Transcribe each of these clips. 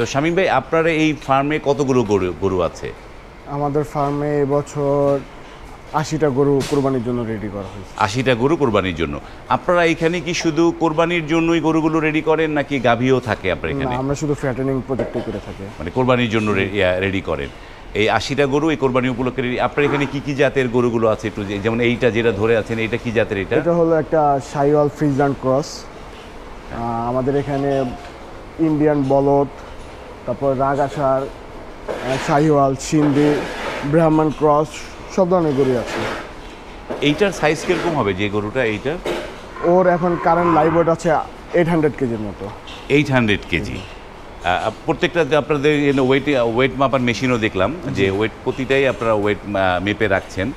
তো শামীম ভাই, আপনার এই ফার্মে কতগুলো গরু আছে? আমাদের ফার্মে এবছর ৮০টা গরু কোরবানির জন্য রেডি করা হয়েছে। ৮০টা গরু কোরবানির জন্য। আপনারা এখানে কি শুধু কোরবানির জন্যই গরুগুলো রেডি করেন, নাকি গাভীও থাকে আপনার না, এখানে? আমরা শুধু ফ্যাটেনিং প্রজেক্টই করে থাকি। মানে কোরবানির জন্য রেডি করেন। এই ৮০টা গরু এই কোরবানি উপলক্ষে আপনার এখানে কি কি জাতের গরুগুলো আছে একটু, যেমন এইটা যেটা ধরে আছেন, এইটা কি জাতের? এটা হলো একটা শাহিওয়াল ফ্রিজিয়ান ক্রস। আমাদের এখানে ইন্ডিয়ান বলদ, তারপর রাগাসার, শাহিওয়াল, সিন্ধি, ব্রাহ্মণ ক্রস, সব ধরনের গরু আছে। এইটার সাইজ কিরকম হবে যে গরুটা? এইটা ওর এখন কারেন্ট লাইভ ওয়েট আছে 800 কেজির মতো। 800 কেজি। প্রত্যেকটা আপনাদের ওয়েট মাপার মেশিনও দেখলাম, যে ওয়েট প্রতিটাই আপনারা ওয়েট মেপে রাখছেন।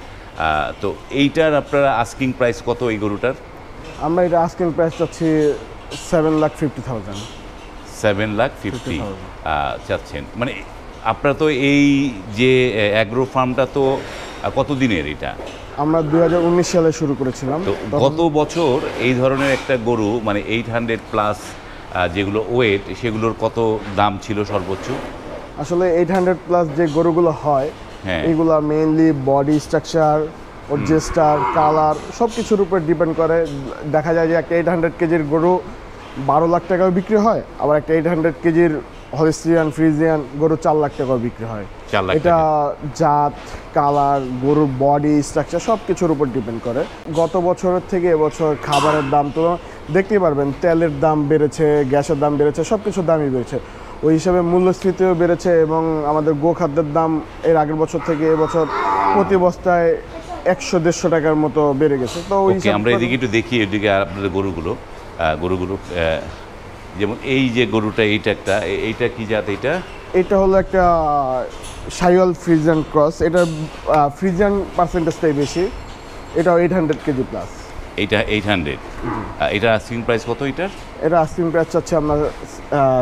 তো এইটার আপনারা আস্কিং প্রাইস কত এই গরুটার? আমরা এটা আস্কিং প্রাইস চাচ্ছি 7,50,000। 7,50,000 চাচ্ছেন। মানে আপনারা তো এই যে অ্যাগ্রো ফার্মটা তো কত দিনের এটা? আমরা 2019 সালে শুরু করেছিলাম। তো গত বছর এই ধরনের একটা গরু, মানে 800 প্লাস যেগুলো ওয়েট, সেগুলোর কত দাম ছিল সর্বোচ্চ? আসলে 800 প্লাস যে গরুগুলো হয়, হ্যাঁ, এগুলা মেইনলি বডি স্ট্রাকচার, ওর জেস্টার, কালার সব কিছুর উপর ডিপেন্ড করে। দেখা যায় যে একটা 800 কেজির গরু 12 লাখ টাকাও বিক্রি হয়, আবার একটা 800 কেজির হলিস্টিয়ান ফ্রিজিয়ান গরু 4 লাখ টাকাও বিক্রি হয়। 4 লাখ এটা টাকা। জাত, কালার, গরুর বডি স্ট্রাকচার সব কিছুর উপর ডিপেন্ড করে। গত বছরের থেকে এবছর খাবারের দাম তো দেখতেই পারবেন, তেলের দাম বেড়েছে, গ্যাসের দাম বেড়েছে, সব কিছুর দামই বেড়েছে। ওই হিসাবে মূল্যস্ফীতিও বেড়েছে, এবং আমাদের গোখাদ্যের দাম এর আগের বছর থেকে এবছর প্রতি বস্তায় 100-150 টাকার মতো বেড়ে গেছে। তো ওই ওকে, আমরা এদিকে একটু দেখি, এদিকে আপনাদের গরুগুলো যেমন এই যে গরুটা, এইটা কি জাত? এটা হলো একটা শাহিওয়াল ফ্রিজিয়ান ক্রস। এটা ফ্রিজিয়ান পার্সেন্টেজটাই বেশি। এটাও 800 কেজি প্লাস। এইটা 800। এটা আস্কিং প্রাইস কত এটার? এটা আস্কিং প্রাইস চাচ্ছি আমরা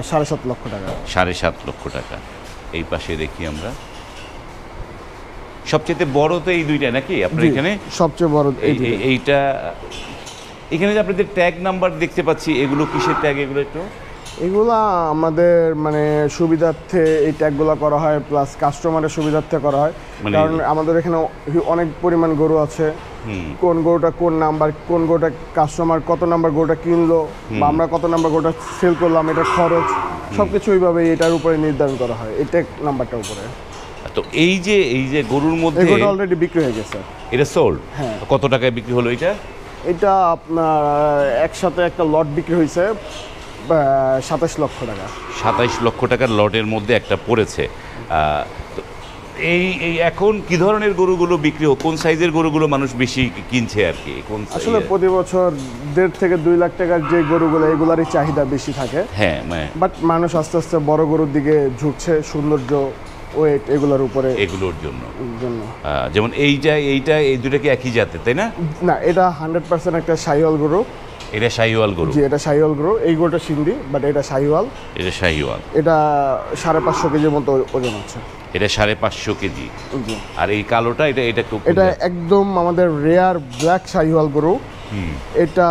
7.5 লক্ষ টাকা। 7.5 লক্ষ টাকা। এই পাশে দেখি আমরা, সবচেয়ে বড় তো এই দুইটা নাকি আপনার জি, এখানে? সবচেয়ে বড় এইটা। এখানে যে আপনাদের ট্যাগ নাম্বার দেখতে পাচ্ছি, এগুলো কিসের ট্যাগ এগুলো একটু? এগুলা আমাদের মানে সুবিধার্থে এই ট্যাগগুলো করা হয়, প্লাস কাস্টমারের সুবিধার্থে করা হয়। কারণ আমাদের এখানে অনেক পরিমাণ গরু আছে, কোন গরুটা কোন নাম্বার, কোন গরুটা কাস্টমার কত নাম্বার গরুটা কিনলো, বা আমরা কত নাম্বার গরুটা সেল করলাম, এটা খরচ সব কিছু ওইভাবে এটার উপরে নির্ধারণ করা হয়, এই ট্যাগ নাম্বারটার উপরে। তো এই যে গরুর মধ্যে এগুলো অলরেডি বিক্রি হয়ে গেছে। এটা সোল্ড? হ্যাঁ। কত টাকায় বিক্রি হলো এটা? এটা আপনার একসাথে একটা লট বিক্রি হয়েছে 27 লক্ষ টাকা। 27 লক্ষ টাকার লটের মধ্যে একটা পড়েছে। তো এই এখন কি ধরনের গরুগুলো বিক্রি কোন সাইজের গরুগুলো মানুষ বেশি কিনছে আর কি? আসলে প্রতি বছর 1.5 থেকে 2 লাখ টাকার যে গরুগুলো, এগুলারই চাহিদা বেশি থাকে। হ্যাঁ, মানে বাট মানুষ আস্তে আস্তে বড় গরুর দিকে ঝুঁকছে, সৌন্দর্য, ওয়েট এগুলোর উপরে, এগুলোর জন্য। জন্য যেমন এইটা এই দুটো কি একই জাতের, তাই না? না, এটা 100% একটা শাহিওয়াল গরু। এটা শাহিওয়াল গরু? জি, এটা শাহিওয়াল গরু। এই গরুটা সিন্ধি, বাট এটা শাহিওয়াল। এটা শাহিওয়াল। এটা 550 কেজির মতো ওজন আছে। এটা 550 কেজি। জি। আর এই কালোটা, এটা এটা একদম আমাদের রেয়ার ব্ল্যাক শাহিওয়াল গরু। এটা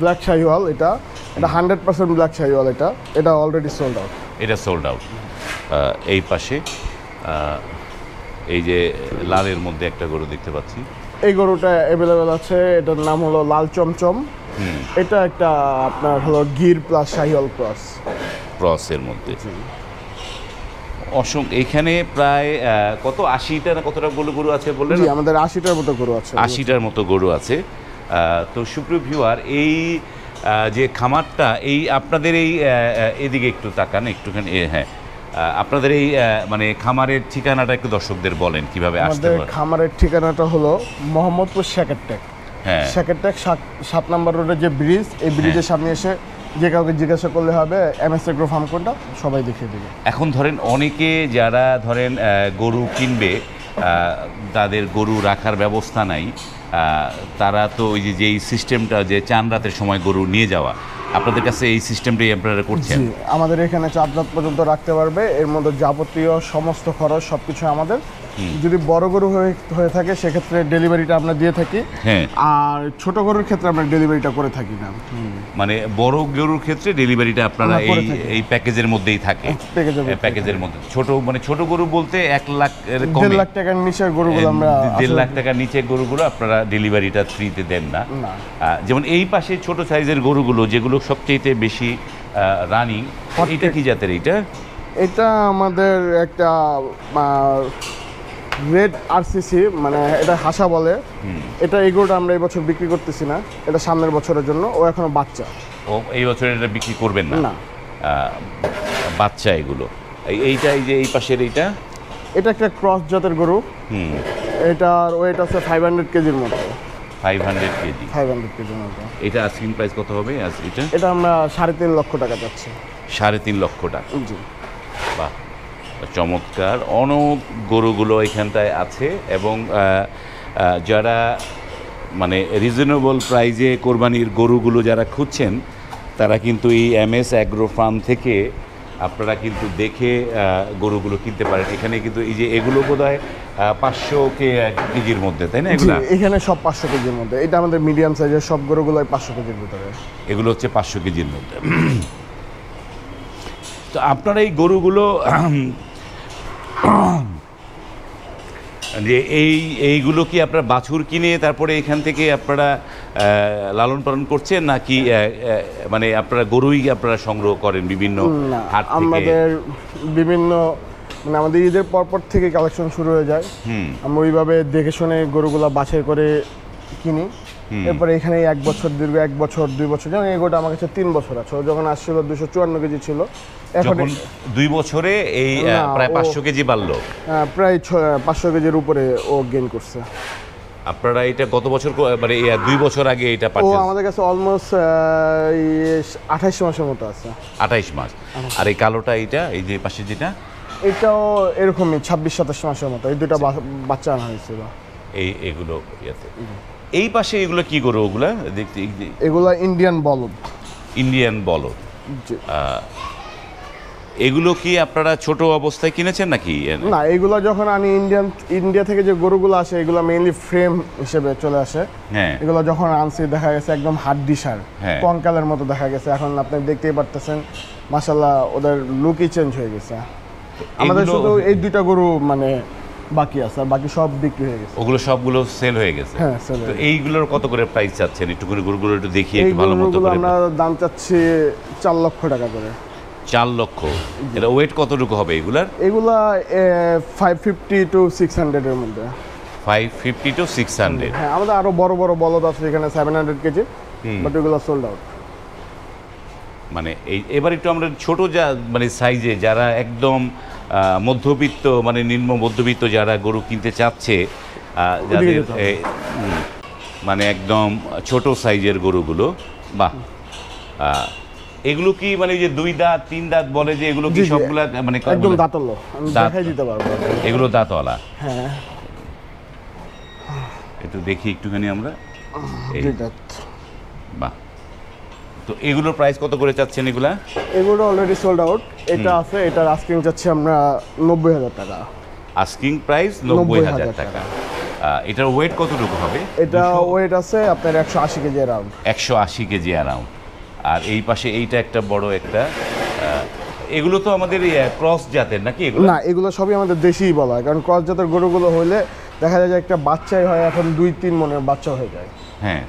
ব্ল্যাক শাহিওয়াল। এটা 100% ব্ল্যাক শাহিওয়াল। এটা অলরেডি সোল্ড আউট। এটা সোল্ড আউট। এই পাশে এই যে লালের মধ্যে একটা গরু দেখতে পাচ্ছি। এই গরুটা অ্যাভেলেবেল আছে। এটার নাম হলো লাল চমচম। এটা একটা আপনার হলো গির প্লাস শাহিওয়াল ক্রসের মধ্যে। এখানে প্রায় কত 80টা না কতটা গরু আছে বললেন? জি, আমাদের 80টার মতো গরু আছে। 80টার মতো গরু আছে। তো সুপ্রিয় ভিউয়ার, এই যে খামারটা, এই আপনাদের এই এদিকে একটু তাকান একটুখানি। হ্যাঁ, আপনাদের এই মানে খামারের ঠিকানাটা একটু দর্শকদের বলেন কিভাবে আসতে আমাদের পারে। খামারের ঠিকানাটা হলো মোহাম্মদপুর শেকেরটেক। হ্যাঁ, শেকেরটেক 7 নম্বর রোডের যে ব্রিজ, এই ব্রিজের সামনে এসে যে কাউকে জিজ্ঞাসা করলে হবে MS এগ্রো ফার্ম কোনটা, সবাই দেখিয়ে দেবে। এখন ধরেন অনেকে যারা ধরেন গরু কিনবে, তাদের গরু রাখার ব্যবস্থা নাই, তারা তো ওই যেই সিস্টেমটা, যে চান রাতের সময় গরু নিয়ে যাওয়া, আপনাদের কাছে এই সিস্টেমটাই আপনারা করছেন? জি, আমাদের এখানে 4 রাত পর্যন্ত রাখতে পারবে। এর মধ্যে যাবতীয় সমস্ত খরচ সবকিছু আমাদের। যদি বড় গরু হয়ে থাকে সেক্ষেত্রে ডেলিভারিটা আমরা দিয়ে থাকি। হ্যাঁ, আর ছোট গরুর ক্ষেত্রে আমরা ডেলিভারিটা করে থাকি না। মানে বড় গরুর ক্ষেত্রে ডেলিভারিটা আপনারা আমরা করে এই থাকি। এই প্যাকেজের মধ্যেই থাকে। প্যাকেজের মধ্যে ছোট গরু বলতে 1 লাখ এর কমে, 1.5 লাখ টাকার নিচের গরুগুলো আমরা 1.5 লাখ টাকার নিচে গরুগুলো আপনারা ডেলিভারিটা ফ্রিতে দেন না। না। যেমন এই পাশে ছোট সাইজের গরুগুলো যেগুলো সবচেয়ে বেশি রানিং, এটা কি জাতের? এটা আমাদের একটা রেড আরসিসি, মানে এটা হাসা বলে। এটা এই গরুটা আমরা এই বছর বিক্রি করতেছি না, এটা সামনের বছরের জন্য, ও এখনো বাচ্চা। ও এই বছর এটা বিক্রি করবেন না? না, বাচ্চা এগুলো। এইটা এই যে এই পাশের এটা একটা ক্রস জাতের গরু। এটার ওয়েট আছে 500 কেজির মতো। 500 কেজি। 500 কেজির মতো। এটা আস্কিং প্রাইস কত হবে এটা আমরা 3.5 লক্ষ টাকা পাচ্ছি। 3.5 লক্ষ টাকা। জি। বাহ, চমৎকার। অনেক গরুগুলো এখানটায় আছে এবং যারা মানে রিজনেবল প্রাইজে কোরবানির গরুগুলো যারা খুঁজছেন তারা কিন্তু এই MS অ্যাগ্রো ফার্ম থেকে আপনারা কিন্তু দেখে গরুগুলো কিনতে পারেন। এখানে কিন্তু এই যে এগুলো বোধহয় 500 কেজির মধ্যে, তাই না? এগুলো এখানে সব 500 কেজির মধ্যে। এটা আমাদের মিডিয়াম সাইজের সব গরুগুলোই 500 কেজির ভিতরে। এগুলো হচ্ছে 500 কেজির মধ্যে। তো আপনারা এই গরুগুলো যে এইগুলো কি আপনারা বাছুর কিনে তারপরে এখান থেকে আপনারা লালন পালন করছেন, নাকি মানে আপনারা গরুই আপনারা সংগ্রহ করেন বিভিন্ন হাট থেকে? আমাদের বিভিন্ন মানে আমাদের ঈদের পরপর থেকে কালেকশন শুরু হয়ে যায়। আমরা ওইভাবে দেখে শুনে গরুগুলা বাছাই করে কিনি। এরপরে এখানে 1 বছর, দীর্ঘ 1 বছর 2 বছর, যেমন এই গোটা আমার কাছে 3 বছর আছে। যখন আসছিল 254 কেজি ছিল, এখন 2 বছরে এই প্রায় 500 কেজি বাড়লো। প্রায় 500 কেজির উপরে ও গেইন করছে। আপনারা এটা গত বছর মানে 2 বছর আগে এটা ও পারচেজ? আমাদের কাছে অলমোস্ট 28 মাসের মতো আছে। 28 মাস। আর এই কালোটা এই যে পাশে যেটা, এটাও এরকমই 26-27 মাসের মতো। এই দুটো বাচ্চা আনা হয়েছিল। এগুলো ইয়াতে। এই পাশে এগুলো কি গরু? ওগুলা দেখতে এগুলা ইন্ডিয়ান বলদ। ইন্ডিয়ান বলদ। এগুলো কি আপনারা ছোট অবস্থায় কিনেছেন নাকি? না, এগুলো যখন আনি ইন্ডিয়া থেকে যে গরুগুলো আসে এগুলো মেইনলি ফ্রেম হিসেবে চলে আসে। হ্যাঁ, এগুলো যখন আনছি দেখা গেছে একদম হাড্ডি সার, কঙ্কালের মতো দেখা গেছে। এখন আপনি দেখতেই পারতেছেন মাশাআল্লাহ ওদের লুকই চেঞ্জ হয়ে গেছে। আমাদের শুধু এই 2টা গরু মানে বাকি আছে, আর বাকি সব বিক্রি হয়ে গেছে। ওগুলো সবগুলো সেল হয়ে গেছে? হ্যাঁ, সেল। তো এইগুলোর কত করে প্রাইস চাচ্ছেন? একটু করে গরুগুলো একটু দেখিয়ে একটু ভালো মতো করে। আমরা দাম চাচ্ছি 4 লক্ষ টাকা করে। 4 লক্ষ। এটা ওয়েট কতটুকু হবে এগুলার? এগুলা 550 to 600 এর মধ্যে। 550 to 600। হ্যাঁ, আমাদের আরো বড় বড় বলদ আছে এখানে 700 কেজি, বাট এগুলো সোল্ড আউট। মানে এবার একটু আমরা ছোট মানে সাইজে যারা একদম মধ্যবিত্ত মানে নিম্ন মধ্যবিত্ত যারা গরু কিনতে চাচ্ছে, যাদের মানে একদম ছোট সাইজের গরুগুলো, বাহ, এগুলো কি মানে যে 2 দাঁত 3 দাঁত বলে যে এগুলো কি সবগুলা মানে একদম দাঁতওয়ালা? আমি দেখাই দিতে পারবো। এগুলো দাঁতওয়ালা? হ্যাঁ, একটু দেখি একটুখানি আমরা। বাহ। তো এগুলোর প্রাইস কত করে চাচ্ছেন এগুলা? এগুলো অলরেডি সোল্ড আউট। এটা আছে, এটার আস্কিং চাচ্ছি আমরা 90,000 টাকা। আস্কিং প্রাইস 90,000 টাকা। এটার ওয়েট কতটুকু হবে? এটা ওয়েট আছে আপনার 180 কেজি অ্যারাউন্ড। 180 KG around. আর এই পাশে এইটা একটা বড় একটা, এগুলো তো আমাদের ক্রস জাতের নাকি এগুলো? না, এগুলো সবই আমাদের দেশিই বলা হয়, কারণ ক্রস জাতের গরুগুলো হইলে দেখা যায় যে একটা বাচ্চাই হয়, এখন 2-3 মনের বাচ্চা হয়ে যায়। হ্যাঁ,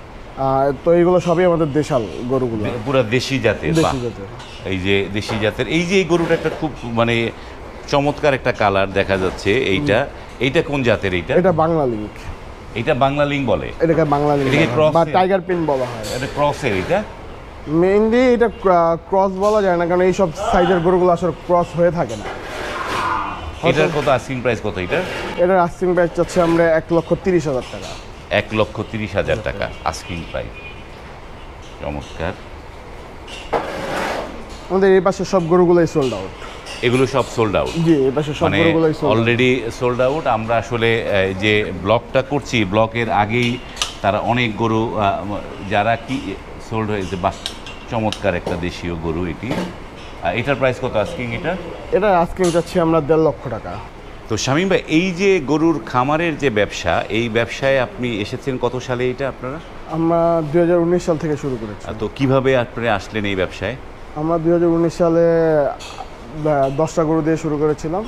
তো এইগুলো সবই আমাদের দেশাল গরুগুলো, পুরো দেশি জাতের। দেশি জাতের। এই যে দেশি জাতের এই যে এই গরুটা একটা খুব মানে চমৎকার একটা কালার দেখা যাচ্ছে। এইটা কোন জাতের? এটা বাংলা লিঙ্ক। এটা বাংলা লিঙ্ক বলে? এটাকে বাংলা লিঙ্ক বা টাইগার পিন বলা হয়। এটা ক্রসের? এটা মেইনলি এটা ক্রস বলা যায় না, কারণ এইসব সাইজের গরুগুলো আসলে ক্রস হয়ে থাকে না। এটার কত আস্কিং প্রাইস কত? এটার আস্কিং প্রাইস চাচ্ছে আমরা 1,30,000 টাকা। 1,30,000 টাকা আস্কিং প্রাইস। চমৎকার। আমাদের এই পাশে সব গরুগুলোই সোল্ড আউট। এগুলো সব সোল্ড আউট? জি, এই পাশে সব গরুগুলোই sold out, already sold out. আমরা আসলে যে ব্লকটা করছি, ব্লকের আগেই তারা অনেক গরু যারা কি সোল্ড হয়েছে। বাহ, চমৎকার একটা দেশীয় গরু এটি। এটার প্রাইস কত আস্কিং? এটার আস্কিং চাচ্ছি আমরা 1.5 লক্ষ টাকা। তো শামীম ভাই, এই যে গরুর খামারের যে ব্যবসা, এই ব্যবসায় আপনি এসেছেন কত সালে এটা আপনারা? আমরা 2019 সাল থেকে শুরু করেছি। তো কিভাবে আপনারা আসলেন এই ব্যবসায়? আমরা 2019 সালে 10টা গরু দিয়ে শুরু করেছিলাম।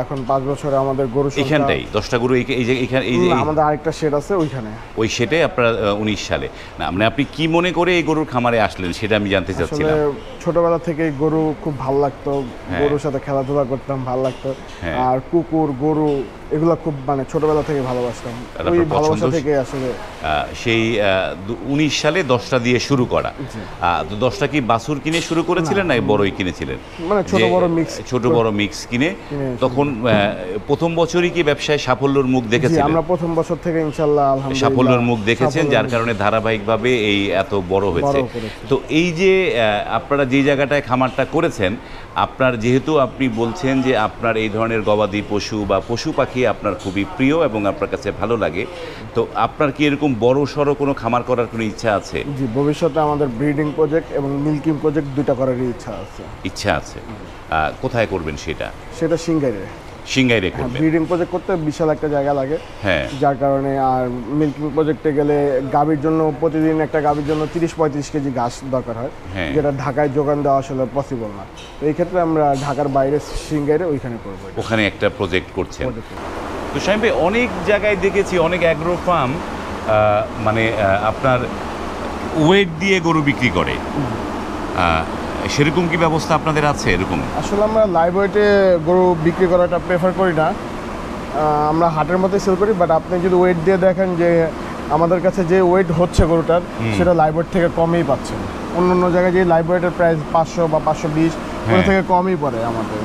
এখন 5 বছরে আমাদের গরু সংখ্যা এখানটাই 10টা গরু এই যে এখানে এই যে না, আমাদের আরেকটা শেড আছে ওইখানে। ওই সেটে আপনারা 19 সালে, না মানে আপনি কি মনে করে এই গরুর খামারে আসলেন সেটা আমি জানতে আসলে চাচ্ছিলাম। ছোটবেলা থেকে গরু খুব ভালো লাগতো, হ্যাঁ। গরুর সাথে খেলাধুলা করতাম, ভালো লাগতো। হ্যাঁ। আর কুকুর গরু এগুলো খুব মানে ছোটবেলা থেকে ভালোবাসতাম, আপনার ওই পছন্দ? ভালোবাসা থেকে আসলে। সেই 19 সালে 10টা দিয়ে শুরু করা। তো 10টা কি বাছুর কিনে শুরু করেছিলেন না বড়ই কিনেছিলেন? মানে ছোট যে বড় মিক্স। ছোট বড় মিক্স কিনে তখন প্রথম বছরই কি ব্যবসায় সাফল্যের মুখ জি, দেখেছিলেন? আমরা প্রথম বছর থেকে ইনশাআল্লাহ আলহামদুলিল্লাহ সাফল্যের মুখ দেখেছেন, সাফল্যের যার মুখ। কারণে ধারাবাহিকভাবে এই এত বড় হয়েছে। করেছে। তো এই যে আপনারা যে জায়গাটায় খামারটা করেছেন, আপনার যেহেতু আপনি বলছেন যে আপনার এই ধরনের গবাদি পশু বা পশু পাখি আপনার খুবই প্রিয় এবং আপনার কাছে ভালো লাগে, তো আপনার কি এরকম বড় সড়ো কোনো খামার করার কোনো ইচ্ছা আছে? জি, ভবিষ্যতে আমাদের ব্রিডিং প্রজেক্ট এবং মিল্কিং প্রজেক্ট দুইটা করারই ইচ্ছা আছে। ইচ্ছা আছে। কোথায় করবেন সেটা? সেটা সিঙ্গাইরে। সিংগাইরে করবেন? ব্রিডিং প্রজেক্ট করতে বিশাল একটা জায়গা লাগে, হ্যাঁ। যার কারণে। আর মিল্কিং প্রজেক্টে গেলে গাভীর জন্য প্রতিদিন একটা গাভীর জন্য 30-35 কেজি ঘাস দরকার হয়, হ্যাঁ। যেটা ঢাকায় যোগান দেওয়া আসলে পসিবল না। তো এই ক্ষেত্রে আমরা ঢাকার বাইরে সিঙ্গাইরে ওইখানে করবো এটা। ওখানে একটা প্রজেক্ট করছেন। project করবো। তো শামীম ভাই, অনেক জায়গায় দেখেছি অনেক অ্যাগ্রো ফার্ম মানে আপনার ওয়েট দিয়ে গরু বিক্রি করে, সেরকম কি ব্যবস্থা আপনাদের আছে এরকম? আসলে আমরা লাইভ ওয়েটে গরু বিক্রি করাটা প্রেফার করি না, আমরা হাটের মধ্যে সেল করি। বাট আপনি যদি ওয়েট দিয়ে দেখেন যে আমাদের কাছে যে ওয়েট হচ্ছে গরুটার, সেটা লাইভ ওয়েট থেকে কমই পাচ্ছেন। অন্য অন্য জায়গায় যে লাইভ ওয়েটের প্রাইস 500 বা 520 ওটা থেকে কমই পড়ে আমাদের।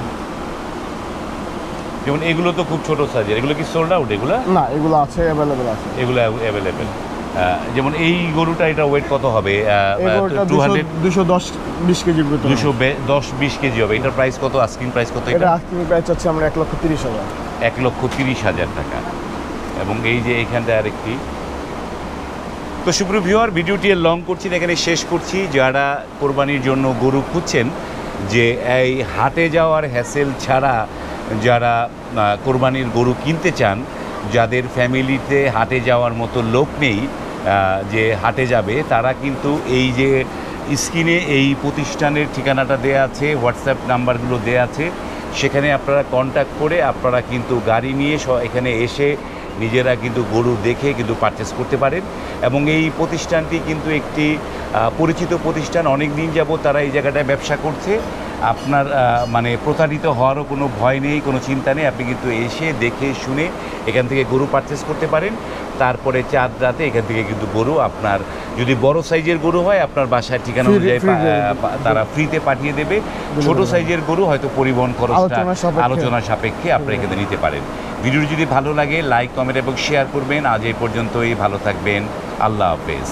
যেমন এগুলো তো খুব ছোট সাইজের, এগুলো কি সোল্ড আউট? এগুলো না, এগুলো আছে, অ্যাভেলেবেল আছে। এগুলো অ্যাভেলেবেল। যেমন এই গরুটা, এটা ওয়েট কত হবে? এই গরুটা 210-20 কেজির ভিতরে। 210-20 কেজি হবে। এটার প্রাইস কত? আস্কিং প্রাইস কত? এটা আস্কিং প্রাইস হচ্ছে আমরা 1,30,000। 1,30,000 টাকা। এবং এই যে এইখানটা আরেকটি। তো সুপ্রিয় ভিউয়ার, ভিডিওটি লং করছি না, এখানে শেষ করছি। যারা কোরবানির জন্য গরু খুঁজছেন, যে এই হাটে যাওয়ার হ্যাসেল ছাড়া যারা কোরবানির গরু কিনতে চান, যাদের ফ্যামিলিতে হাটে যাওয়ার মতো লোক নেই যে হাটে যাবে, তারা কিন্তু এই যে স্ক্রিনে এই প্রতিষ্ঠানের ঠিকানাটা দেয়া আছে, হোয়াটসঅ্যাপ নাম্বারগুলো দেয়া আছে, সেখানে আপনারা কন্ট্যাক্ট করে আপনারা কিন্তু গাড়ি নিয়ে এখানে এসে নিজেরা কিন্তু গরু দেখে কিন্তু পারচেস করতে পারেন। এবং এই প্রতিষ্ঠানটি কিন্তু একটি পরিচিত প্রতিষ্ঠান, অনেক দিন যাবত তারা এই জায়গাটায় ব্যবসা করছে। আপনার মানে প্রতারিত হওয়ারও কোনো ভয় নেই, কোনো চিন্তা নেই। আপনি কিন্তু এসে দেখে শুনে এখান থেকে গরু পারচেস করতে পারেন। তারপরে চাঁদ রাতে এখান থেকে কিন্তু গরু, আপনার যদি বড় সাইজের গরু হয় আপনার বাসায় ঠিকানা অনুযায়ী তারা ফ্রিতে পাঠিয়ে দেবে। ছোট সাইজের গরু হয়তো পরিবহন খরচটা আলোচনা সাপেক্ষে আপনারা এখানে নিতে পারেন। ভিডিওটি যদি ভালো লাগে লাইক, কমেন্ট এবং শেয়ার করবেন। আজ এই পর্যন্তই, ভালো থাকবেন, আল্লাহ হাফেজ।